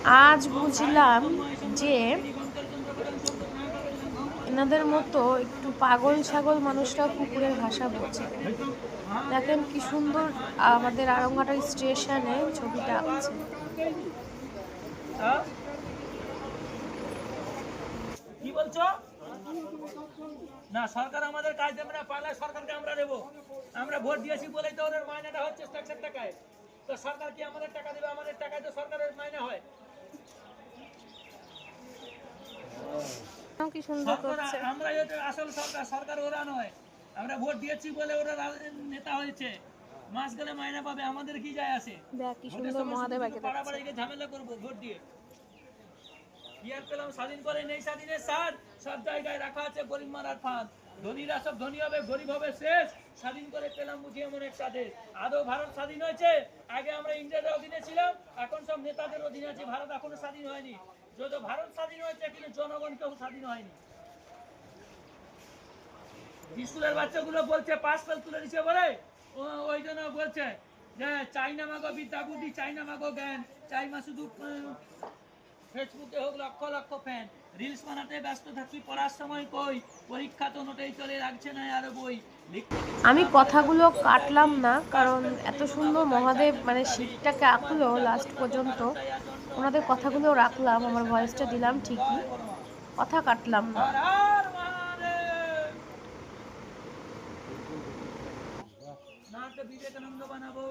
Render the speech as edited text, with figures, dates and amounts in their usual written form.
আজ বুঝলাম যে এনাদের মতো একটু পাগল ছাগল মানুষরা কুকুরের ভাষা বোঝে। দেখেন কি সুন্দর আমাদের আড়ংঘাটা স্টেশনে ছবিটা আঁকছে। কি বলছো? না, সরকার আমাদের কাজ দেবে না, পারলে সরকারকে আমরা দেবো। আমরা ভোট দিয়েছি বলেই তো ওদের মাইনেটা হচ্ছে ট্যাক্সের টাকায়। তো সরকার কি আমাদের টাকা দেবে? আমাদের টাকায় তো সরকারের মাইনে হয়। কি সুন্দর সরকার করছে। আমরা আসল সরকার, সরকার ওরা নয়। আমরা ভোট দিয়েছি বলে ওরা নেতা হয়েছে, মাস গেলে মাইনে পাবে, আমাদের কি যায় আসে? দেখ কি ভোটের সুন্দর সময় শুধু মহাদেব শুধু আঁকে যাচ্ছে। পাড়াপাড়িকে ঝামেলা করবো ভোট দিয়ে। ইয়ার পেলাম স্বাধীন করে নেই স্বাধীনের স্বাদ, সব জায়গায় রাখা আছে গরিব মারার ফাঁদ। ধনীরা সব ধনী হবে, গরিব হবে শেষ। স্বাধীন করে পেলাম বুঝি এমন এক স্বাদে। আদৌ ভারত স্বাধীন হয়েছে? আগে আমরা ইংরেজের অধীনে ছিলাম, এখন সব নেতাদের অধীনে আছি। ভারত এখনো স্বাধীন হয়নি। যত ভারত স্বাধীন হয়েছে কিন্তু জনগণ কেউ স্বাধীন হয়নি। স্কুলের বাচ্চাগুলো বলছে পাস ফেল তুলে দিচ্ছে বলে, ওই জন্য বলছে যে চাইনা মাগো বিদ্যা বুদ্ধি, চাইনা মাগো জ্ঞান, চাইনা শুধু ফেসবুকে হোক লক্ষ লক্ষ ফ্যান, রিলস বানাতে ব্যস্ত থাকি, পড়ার সময় কই, পরীক্ষা তো নোটেই চলে, রাখছে না আরো বই। আমি কথাগুলো কাটলাম না, কারণ এত সুন্দর মহাদেব মানে শিবটাকে আঁকলো লাস্ট পর্যন্ত, ওনাদের কথাগুলো রাখলাম, আমার ভয়েসটা দিলাম ঠিকই, কথা কাটলাম না। বিবেকানন্দ বানাবো।